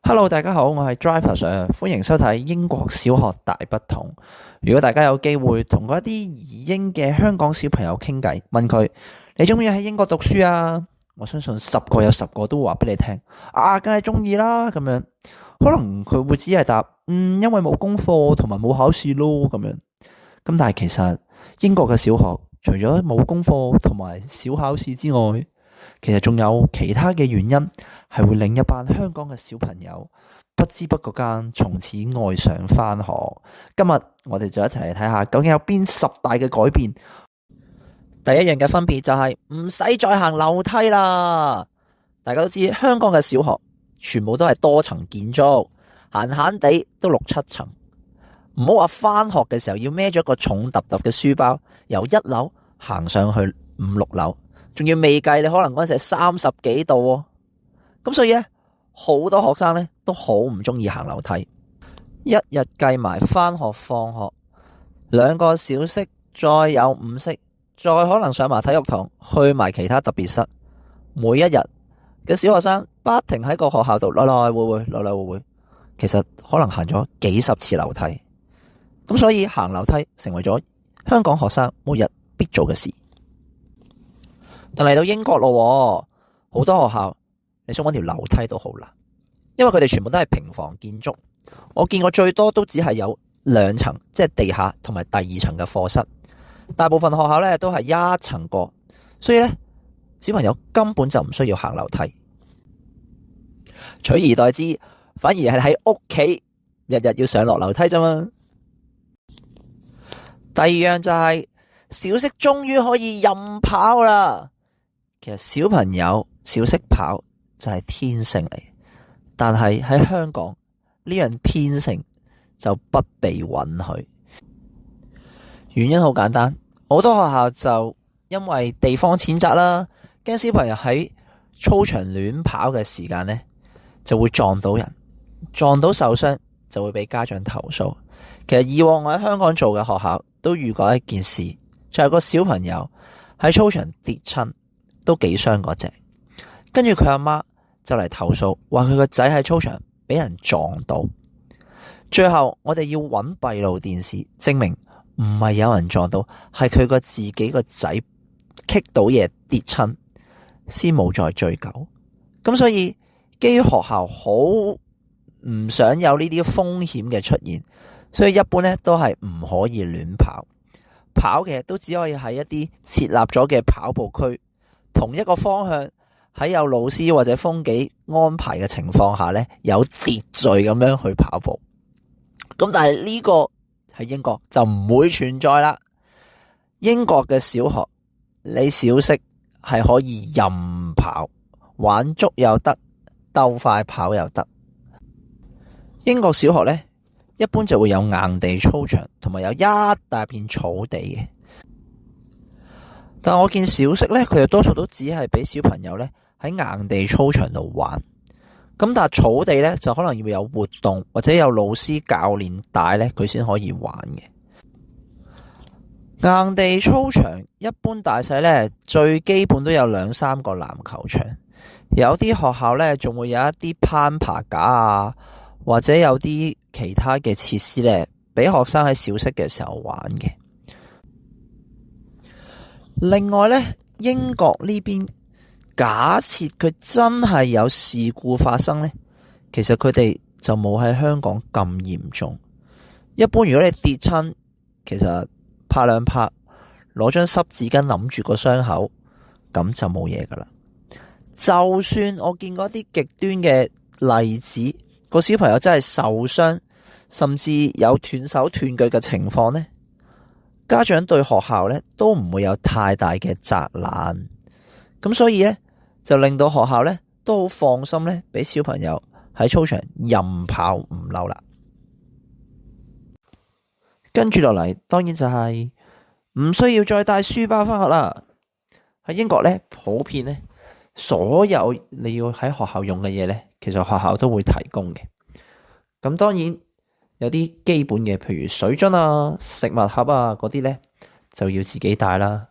Hello，大家好，我係 Driver Sir，歡迎收睇英國小學大不同。如果大家有機會同嗰一啲移英嘅香港小朋友傾偈，問佢你中唔中意喺英國讀書啊？我相信10個有10個都會話俾你聽，梗係中意啦咁樣。可能佢會只係答，因為冇功課同埋冇考試咯咁樣。咁但係其實英國嘅小學除咗冇功課同埋少考試之外，其實仲有其他嘅原因，係會令一班香港嘅小朋友不知不覺間從此愛上返學。今日我哋就一齊嚟睇下，究竟有邊10大嘅改變。第一樣嘅分別就係唔使再行樓梯啦。大家都知香港嘅小學全部都係多層建築，閒閒地都6、7層。唔好話返學嘅時候要孭咗個重揼揼嘅書包，由1樓行上去5、6樓。仲要未計，你可能嗰陣時係30幾度喎，咁所以咧，好多學生咧都好唔中意行樓梯。一日計埋返學放學2個小息，再有午息，再可能上埋體育堂，去埋其他特別室。每一日嘅小學生不停喺個學校度來來回回，其實可能行咗幾十次樓梯。咁所以行樓梯成為咗香港學生每日必做嘅事。但嚟到英國咯，好多學校你想搵條樓梯都好難，因為佢哋全部都係平房建築。我見過最多都只係有2層，即係地下同埋第2層嘅課室。大部分學校咧都係1層過，所以咧小朋友根本就唔需要行樓梯，取而代之反而係喺屋企日日要上落樓梯啫嘛。第二樣就係小息終於可以任跑啦。其實小朋友小息跑就係天性嚟，但係喺香港呢樣天性就不被允許。原因好簡單，好多學校就因為地方淺窄啦，驚小朋友喺操場亂跑嘅時間呢就會撞到人，撞到受傷就會俾家長投訴。其實以往我喺香港做嘅學校都遇過一件事，就係個小朋友喺操場跌親，都幾傷嗰隻，跟住佢阿媽就嚟投訴，話佢個仔喺操場俾人撞到。最後我哋要揾閉路電視證明唔係有人撞到，係佢個自己個仔棘到嘢跌親，先冇再追究。咁所以基於學校好唔想有呢啲風險嘅出現，所以一般咧都係唔可以亂跑，跑嘅都只可以喺一啲設立咗嘅跑步區，同一個方向，喺有老師或者風紀安排嘅情況下呢，有秩序咁樣去跑步。咁但係呢個喺英國就唔會存在啦。英國嘅小學，你小息係可以任跑，玩足又得，鬥快跑又得。英國小學呢，一般就會有硬地操場，同埋有一大片草地嘅。但我見小息咧，佢哋多數都只係俾小朋友咧喺硬地操場度玩。咁但係草地咧就可能要有活動或者有老師教練帶咧，佢先可以玩嘅。硬地操場一般大細咧最基本都有2、3個籃球場，有啲學校咧仲會有一啲攀爬架啊，或者有啲其他嘅設施咧，俾學生喺小息嘅時候玩嘅。另外咧，英國呢邊假設佢真係有事故發生呢，其實佢哋就冇喺香港咁嚴重。一般如果你跌親，其實拍2拍，攞張濕紙巾揞住個傷口，咁就冇嘢噶啦。就算我見過啲極端嘅例子，個小朋友真係受傷，甚至有斷手斷腳嘅情況呢，家長對學校咧都唔會有太大嘅責難，咁所以咧就令到學校咧都好放心咧，俾小朋友喺操場任跑唔嬲啦。跟住落嚟，當然就係唔需要再帶書包返學啦。喺英國咧，普遍咧所有你要喺學校用嘅嘢咧，其實學校都會提供嘅。咁當然有啲基本嘅，譬如水樽啊、食物盒啊嗰啲咧，就要自己帶啦。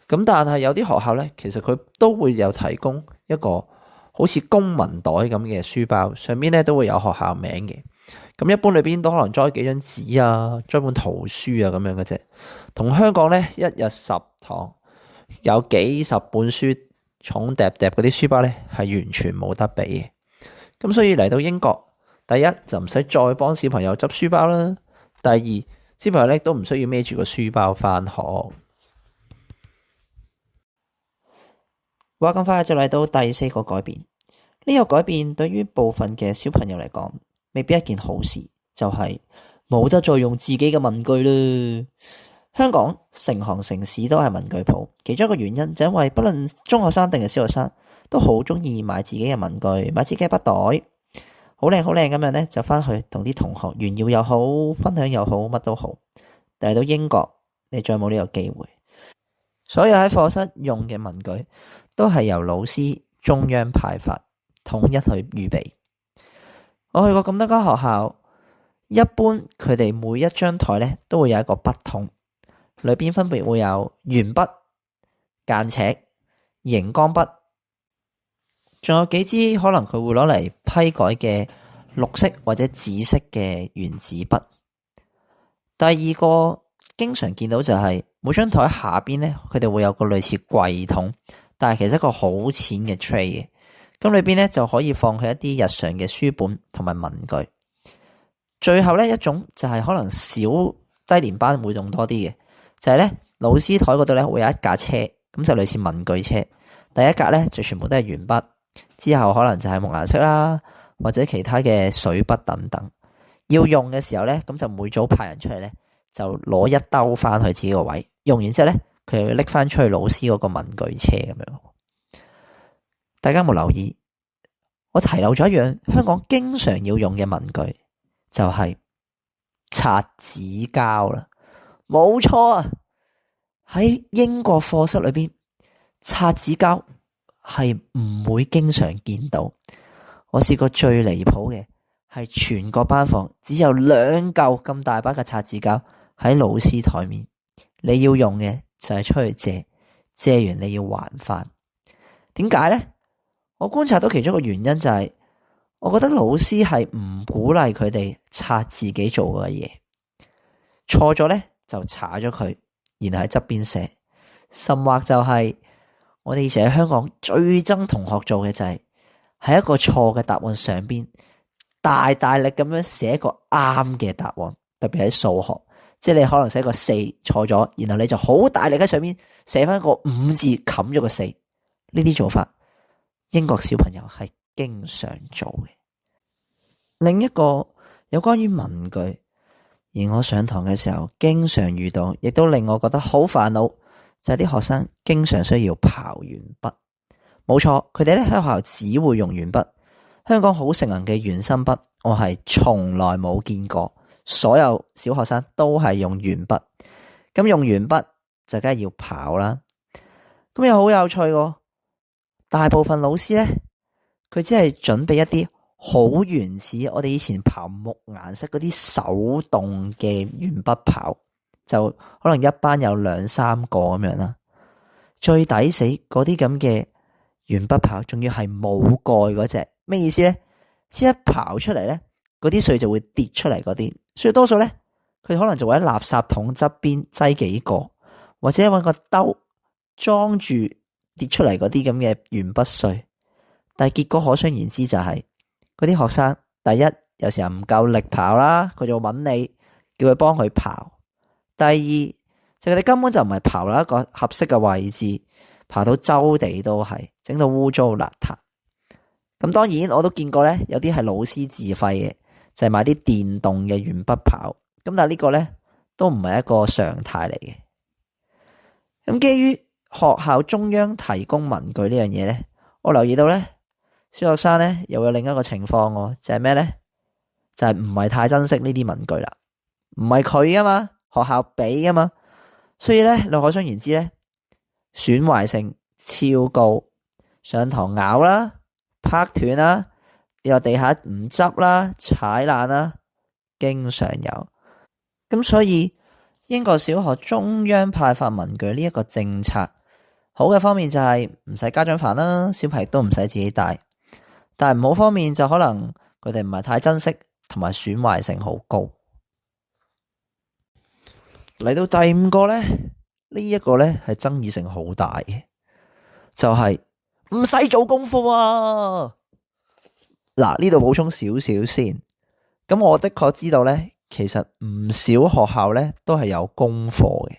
咁但係有啲學校咧，其實佢都會有提供一個好好似公民袋咁嘅書包，上面咧都會有學校名嘅。咁一般裏邊都可能裝幾張紙啊，裝本圖書啊咁樣嘅啫。同香港咧一日10堂有幾十本書重疊疊嗰啲書包咧係完全冇得比嘅。咁所以嚟到英國，第一就唔使再幫小朋友執書包啦。第二，小朋友咧都唔需要孭住個書包返學。話咁快就嚟到第4個改變。呢個改變對於部分嘅小朋友嚟講，未必一件好事，就係冇得再用自己嘅文具啦。香港成行成市都係文具鋪，其中一個原因就因為不論中學生定係小學生，都好中意買自己嘅文具，買自己嘅筆袋，好靚好靚咁樣呢，就翻去同啲同學炫耀又好，分享又好，乜都好。但係到英國，你再冇呢個機會，所有喺課室用嘅文具都係由老師中央派發，統一去預備。我去過咁多間學校，一般佢哋每一張台呢都會有一個筆筒，裏邊分別會有鉛筆、間尺、熒光筆，仲有幾支可能佢會攞嚟批改嘅綠色或者紫色嘅原子筆。第二個經常見到就係每張台下邊呢，佢哋會有個類似櫃筒，但係其實一個好淺嘅 tray 嘅。咁裏邊咧就可以放佢一啲日常嘅書本同埋文具。最後咧一種就係可能小低年班會用多啲嘅，就係咧老師台嗰度咧會有一架車，咁就類似文具車。第一格咧就全部都係鉛筆，之後可能就係木顏色啦，或者其他嘅水筆等等。要用嘅時候咧，咁就每組派人出嚟咧，就攞一兜翻去自己個位。用完之後咧，佢又要拎翻出去老師嗰個文具車咁樣。大家有冇留意？我提漏咗一樣香港經常要用嘅文具，就係擦紙膠啦。冇錯啊，喺英國課室裏邊，擦紙膠係唔會經常見到。我試過最離譜嘅係全個班房只有2嚿咁大把嘅擦紙膠喺老師台面，你要用嘅就係出去借，借完你要還翻。點解呢？我觀察到其中一個原因就係，我覺得老師係唔鼓勵佢哋擦自己做嘅嘢，錯咗呢就查咗佢，然後喺側邊寫。甚或就係我哋以前喺香港最憎同學做嘅就係喺一個錯嘅答案上邊大力咁樣寫一個啱嘅答案，特別喺數學，即係你可能寫個4錯咗，然後你就好大力喺上面寫翻個5字冚咗個4。呢啲做法英國小朋友係經常做嘅。另一個有關於文具，而我上堂嘅時候經常遇到，亦都令我覺得好煩惱，就係啲學生經常需要刨鉛筆。冇錯，佢哋咧喺學校只會用鉛筆。香港好盛行嘅鉛芯筆，我係從來冇見過。所有小學生都係用鉛筆，咁用鉛筆就梗係要刨啦。咁又好有趣喎。大部分老師咧，佢只係準備一啲好原始，我哋以前刨木顏色嗰啲手動嘅鉛筆刨，就可能一班有2-3個咁樣啦。最抵死嗰啲咁嘅鉛筆刨，仲要係冇蓋嗰隻，咩意思咧？一刨出嚟咧，嗰啲碎就會跌出嚟嗰啲，所以多數咧，佢可能就會喺垃圾桶側邊擠幾個，或者搵個兜裝住跌出嚟嗰啲咁嘅鉛筆碎，但係結果可想而知就係嗰啲學生，第一有時候唔夠力刨啦，佢就揾你叫佢幫佢刨；第二就佢哋根本就唔係刨啦一個合適嘅位置，刨到周地都係，整到污糟邋遢。咁當然我都見過咧，有啲係老師自費嘅，就係買啲電動嘅鉛筆刨。咁但係呢個咧都唔係一個常態嚟嘅。咁基於學校中央提供文具呢樣嘢咧，我留意到咧，小學生咧又有另一個情況喎，就係咩咧？就係唔係太珍惜呢啲文具啦，唔係佢啊嘛，學校俾啊嘛，所以咧你可想而知咧，損壞性超高，上堂咬啦、拍斷啦、跌落地下唔執啦、踩爛啦，經常有。咁所以英國小學中央派發文具呢一個政策，好嘅方面就係唔使家長煩啦，小朋友都唔使自己帶。但係唔好方面就可能佢哋唔係太珍惜，同埋損壞性好高。嚟到第五個呢，呢一個呢係爭議性好大嘅，就係唔使做功課啊！嗱，呢度補充少少先。咁我的確知道呢，其實唔少學校呢都係有功課嘅。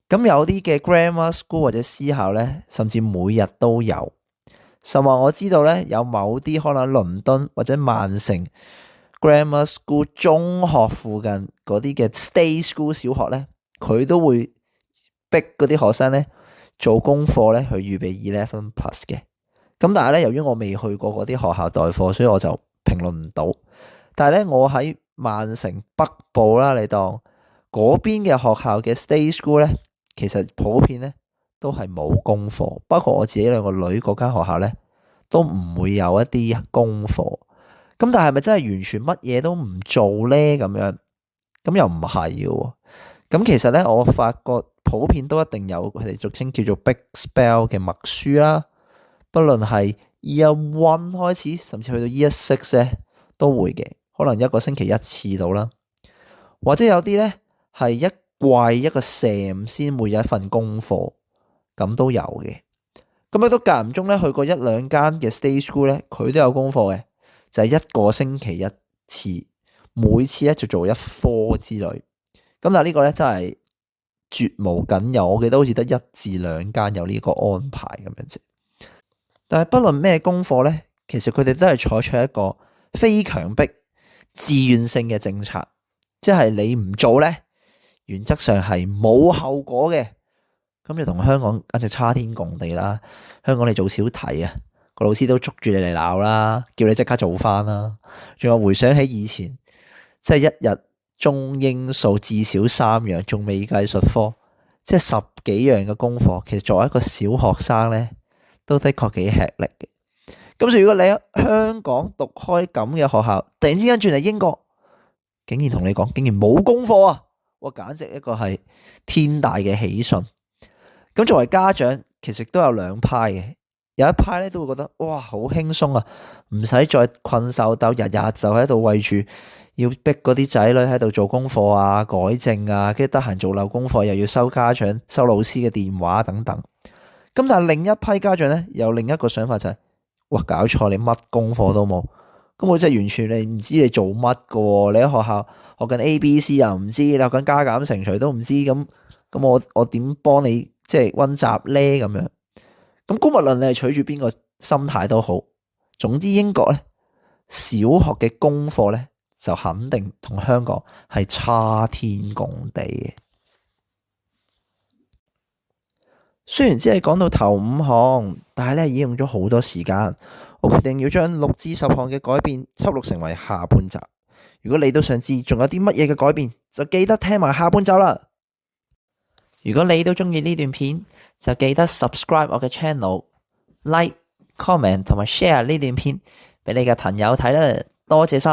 咁有啲嘅 grammar school 或者私校呢，甚至每日都有。甚至我知道呢，有某啲可能倫敦或者曼城 grammar school 中學附近嗰啲嘅 state school 小學呢，佢都會逼嗰啲學生呢做功課呢去預備 11 plus 嘅。咁但係呢，由於我未去過嗰啲學校代課，所以我就評論唔到。但係呢，我喺曼城北部啦，你當嗰邊嘅學校嘅 state school 呢，其實普遍呢都係冇功課，包括我自己兩個女嗰間學校呢，都唔會有一啲功課。咁但係咪真係完全乜嘢都唔做呢？咁樣咁又唔係嘅。咁其實呢，我發覺普遍都一定有佢哋俗稱叫做 Big Spell 嘅默書啦。不論係 Year 1開始，甚至去到 Year 6呢，都會嘅。可能一個星期一次到啦，或者有啲呢係一季一個 sem 先會有一份功課，咁都有嘅。咁都間唔中呢去過一兩間嘅 state school 呢，佢都有功課嘅，就係一個星期一次，每次呢就做一科之類。咁但係呢個呢真係絕無僅有，我記得好似得一至兩間有呢個安排咁樣啫。但係不論咩功課呢，其實佢哋都係採取一個非強迫自願性嘅政策，即係你唔做呢，原則上係冇後果嘅。咁就同香港簡直差天共地啦。香港你做小題啊，個老師都捉住你嚟鬧啦，叫你即刻做翻啦。仲有回想起以前，即係一日中英數至少3樣，仲未計術科，即係10幾樣嘅功課。其實作為一個小學生呢，都的確幾吃力嘅。咁所以如果你喺香港讀開咁嘅學校，突然之間轉嚟英國，竟然同你講，竟然冇功課啊！哇，簡直一個係天大嘅喜訊。咁作為家長，其實都有兩派嘅。有一派咧都會覺得哇，好輕鬆啊，唔使再困獸鬥，日日就喺度為住要逼嗰啲仔女喺度做功課啊、改正啊，跟住得閒做漏功課又要收家長、收老師嘅電話等等。咁但係另一批家長咧，有另一個想法就係，哇，搞錯，你乜功課都冇，咁我真係完全你唔知你做乜噶喎。你喺學校學緊 ABC 又唔知，你學緊加減乘除都唔知，咁我點幫你即係溫習咧？咁樣咁姑勿論你係取住邊個心態都好，總之英國咧小學嘅功課咧就肯定同香港係差天共地嘅。雖然只係講到頭5項，但係咧已經用咗好多時間。我決定要將6至10項嘅改變輯錄成為下半集。如果你都想知仲有啲乜嘢嘅改變，就記得聽埋下半集啦。如果你都中意呢段片，就記得 subscribe 我嘅 channel、like、comment 同埋 share 呢段片俾你嘅朋友睇啦。多謝晒。